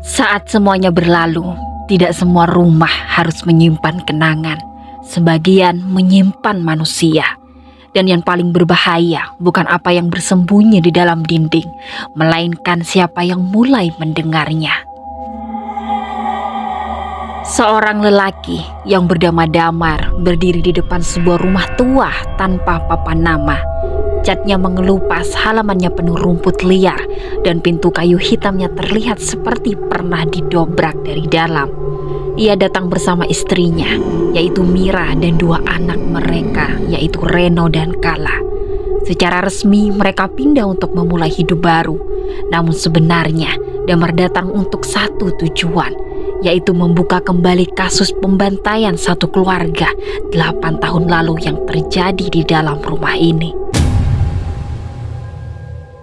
Saat semuanya berlalu, tidak semua rumah harus menyimpan kenangan. Sebagian menyimpan manusia. Dan yang paling berbahaya bukan apa yang bersembunyi di dalam dinding, melainkan siapa yang mulai mendengarnya. Seorang lelaki yang bernama Damar berdiri di depan sebuah rumah tua tanpa papan nama. Catnya mengelupas, halamannya penuh rumput liar, dan pintu kayu hitamnya terlihat seperti pernah didobrak dari dalam. Ia datang bersama istrinya, yaitu Mira, dan dua anak mereka, yaitu Reno dan Kala. Secara resmi mereka pindah untuk memulai hidup baru. Namun sebenarnya Damar datang untuk satu tujuan, yaitu membuka kembali kasus pembantaian satu keluarga 8 tahun lalu yang terjadi di dalam rumah ini.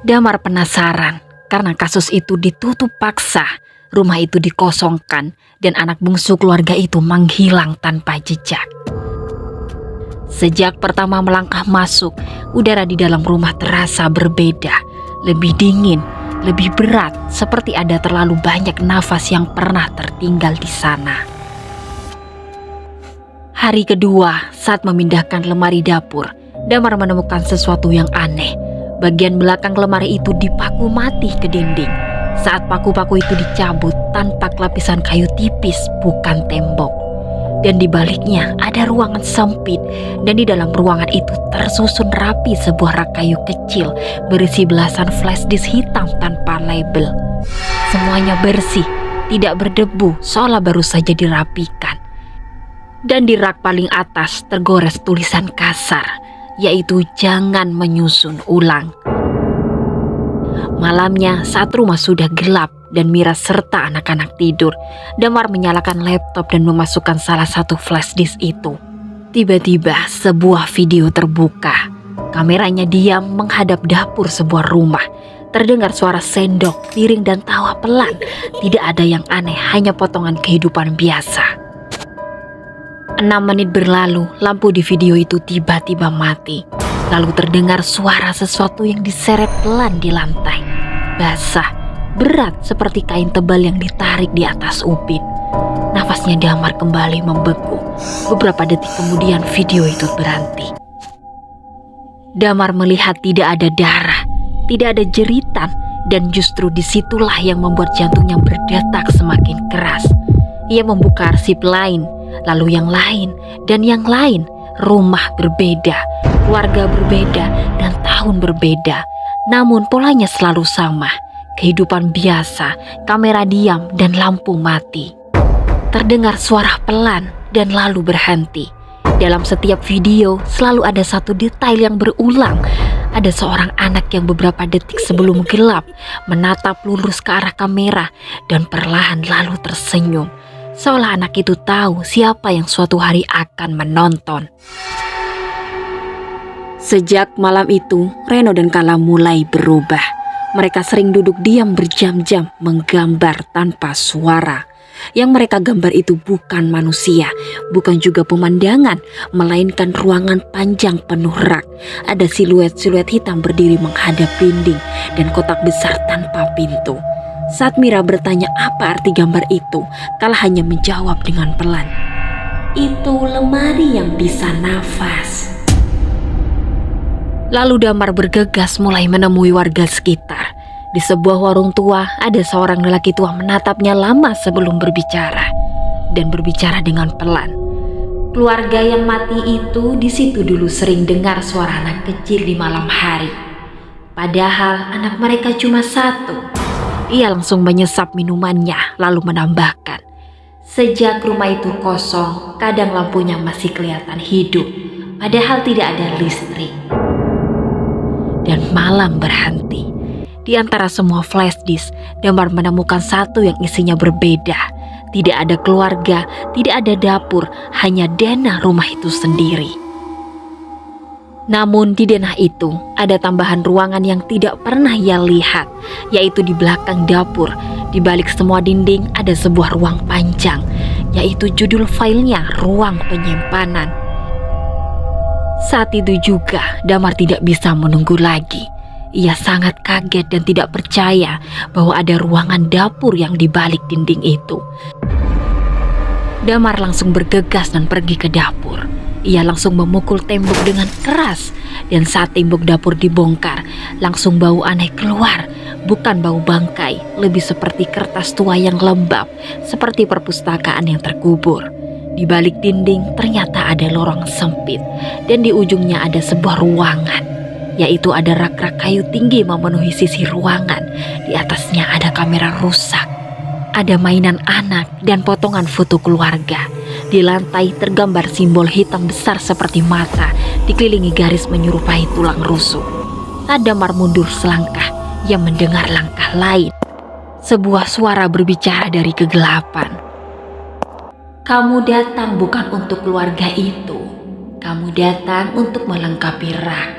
Damar penasaran karena kasus itu ditutup paksa, rumah itu dikosongkan, dan anak bungsu keluarga itu menghilang tanpa jejak. Sejak pertama melangkah masuk, udara di dalam rumah terasa berbeda, lebih dingin, lebih berat, seperti ada terlalu banyak nafas yang pernah tertinggal di sana. Hari kedua, saat memindahkan lemari dapur, Damar menemukan sesuatu yang aneh. Bagian belakang lemari itu dipaku mati ke dinding. Saat paku-paku itu dicabut, tanpa lapisan kayu tipis, bukan tembok. Dan di baliknya ada ruangan sempit, dan di dalam ruangan itu tersusun rapi sebuah rak kayu kecil berisi belasan flash disk hitam tanpa label. Semuanya bersih, tidak berdebu, seolah baru saja dirapikan. Dan di rak paling atas tergores tulisan kasar, yaitu jangan menyusun ulang. Malamnya saat rumah sudah gelap dan Mira serta anak-anak tidur, Damar menyalakan laptop dan memasukkan salah satu flash disk itu. Tiba-tiba sebuah video terbuka. Kameranya diam menghadap dapur sebuah rumah. Terdengar suara sendok, piring, dan tawa pelan. Tidak ada yang aneh, hanya potongan kehidupan biasa. 6 menit berlalu, lampu di video itu tiba-tiba mati. Lalu terdengar suara sesuatu yang diseret pelan di lantai. Basah, berat seperti kain tebal yang ditarik di atas ubin. Nafasnya Damar kembali membeku. Beberapa detik kemudian video itu berhenti. Damar melihat tidak ada darah, tidak ada jeritan, dan justru disitulah yang membuat jantungnya berdetak semakin keras. Ia membuka arsip lain, lalu yang lain, dan yang lain. Rumah berbeda, keluarga berbeda, dan tahun berbeda. Namun polanya selalu sama. Kehidupan biasa, kamera diam, dan lampu mati. Terdengar suara pelan dan lalu berhenti. Dalam setiap video selalu ada satu detail yang berulang. Ada seorang anak yang beberapa detik sebelum gelap menatap lurus ke arah kamera dan perlahan lalu tersenyum. Seolah anak itu tahu siapa yang suatu hari akan menonton. Sejak malam itu, Reno dan Kala mulai berubah. Mereka sering duduk diam berjam-jam menggambar tanpa suara. Yang mereka gambar itu bukan manusia, bukan juga pemandangan, melainkan ruangan panjang penuh rak. Ada siluet-siluet hitam berdiri menghadap dinding dan kotak besar tanpa pintu. Saat Mira bertanya apa arti gambar itu, Kala hanya menjawab dengan pelan, "Itu lemari yang bisa nafas." Lalu Damar bergegas mulai menemui warga sekitar. Di sebuah warung tua, ada seorang lelaki tua menatapnya lama sebelum berbicara. Dan berbicara dengan pelan. Keluarga yang mati itu di situ dulu sering dengar suara anak kecil di malam hari. Padahal anak mereka cuma satu. Ia langsung menyesap minumannya lalu menambahkan, "Sejak rumah itu kosong, kadang lampunya masih kelihatan hidup, padahal tidak ada listrik." Dan malam berhenti. Di antara semua flash disk, Damar menemukan satu yang isinya berbeda. Tidak ada keluarga, tidak ada dapur, hanya denah rumah itu sendiri. Namun di denah itu ada tambahan ruangan yang tidak pernah ia lihat, yaitu di belakang dapur. Di balik semua dinding ada sebuah ruang panjang, yaitu judul filenya ruang penyimpanan. Saat itu juga Damar tidak bisa menunggu lagi. Ia sangat kaget dan tidak percaya bahwa ada ruangan dapur yang di balik dinding itu. Damar langsung bergegas dan pergi ke dapur. Ia langsung memukul tembok dengan keras, dan saat tembok dapur dibongkar, langsung bau aneh keluar. Bukan bau bangkai, lebih seperti kertas tua yang lembab, seperti perpustakaan yang terkubur. Di balik dinding ternyata ada lorong sempit, dan di ujungnya ada sebuah ruangan, yaitu ada rak-rak kayu tinggi memenuhi sisi ruangan. Di atasnya ada kamera rusak. Ada mainan anak dan potongan foto keluarga. Di lantai tergambar simbol hitam besar seperti mata, dikelilingi garis menyerupai tulang rusuk. Saat Damar mundur selangkah, ia mendengar langkah lain. Sebuah suara berbicara dari kegelapan. "Kamu datang bukan untuk keluarga itu. Kamu datang untuk melengkapi rak."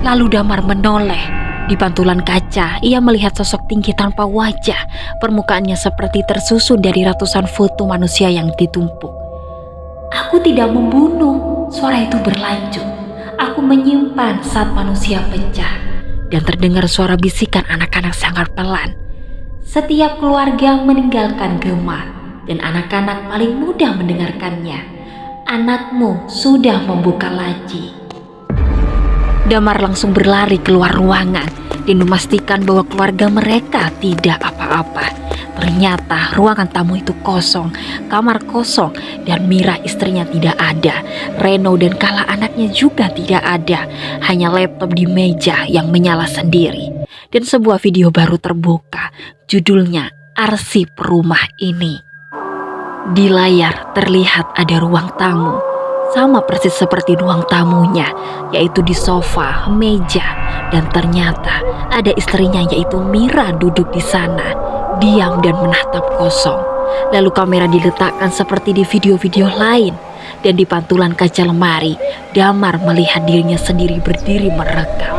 Lalu Damar menoleh. Di pantulan kaca, ia melihat sosok tinggi tanpa wajah. Permukaannya seperti tersusun dari ratusan foto manusia yang ditumpuk. "Aku tidak membunuh," suara itu berlanjut. "Aku menyimpan saat manusia pecah." Dan terdengar suara bisikan anak-anak sangat pelan. "Setiap keluarga meninggalkan gema, dan anak-anak paling mudah mendengarkannya. Anakmu sudah membuka laci." Damar langsung berlari keluar ruangan dan memastikan bahwa keluarga mereka tidak apa-apa. Ternyata ruangan tamu itu kosong, kamar kosong, dan Mira istrinya tidak ada. Reno dan Kala anaknya juga tidak ada. Hanya laptop di meja yang menyala sendiri. Dan sebuah video baru terbuka, judulnya "Arsip Rumah Ini". Di layar terlihat ada ruang tamu, sama persis seperti ruang tamunya, yaitu di sofa, meja, dan ternyata ada istrinya yaitu Mira duduk di sana, diam dan menatap kosong. Lalu kamera diletakkan seperti di video-video lain, dan di pantulan kaca lemari, Damar melihat dirinya sendiri berdiri merekam.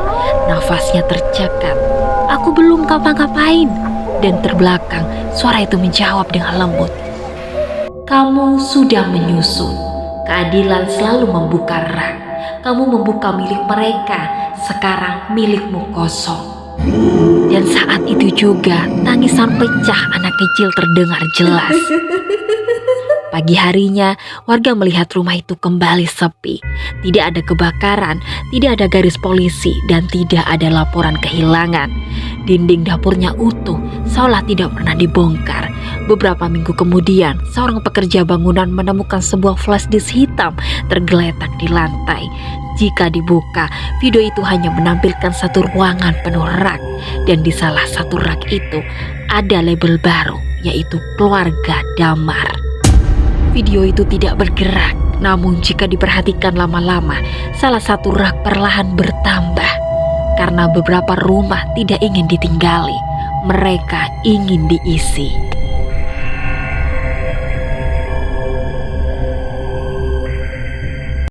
Nafasnya tercekat. "Aku belum ngapa-ngapain." Dan terbelakang, suara itu menjawab dengan lembut, "Kamu sudah menyusun. Keadilan selalu membuka rak. Kamu membuka milik mereka, sekarang milikmu kosong." Dan saat itu juga tangisan pecah anak kecil terdengar jelas. Pagi harinya, warga melihat rumah itu kembali sepi. Tidak ada kebakaran, tidak ada garis polisi, dan tidak ada laporan kehilangan. Dinding dapurnya utuh, seolah tidak pernah dibongkar. Beberapa minggu kemudian, seorang pekerja bangunan menemukan sebuah flash disk hitam tergeletak di lantai. Jika dibuka, video itu hanya menampilkan satu ruangan penuh rak, dan di salah satu rak itu ada label baru, yaitu keluarga Damar. Video itu tidak bergerak, namun jika diperhatikan lama-lama, salah satu rak perlahan bertambah. Karena beberapa rumah tidak ingin ditinggali, mereka ingin diisi.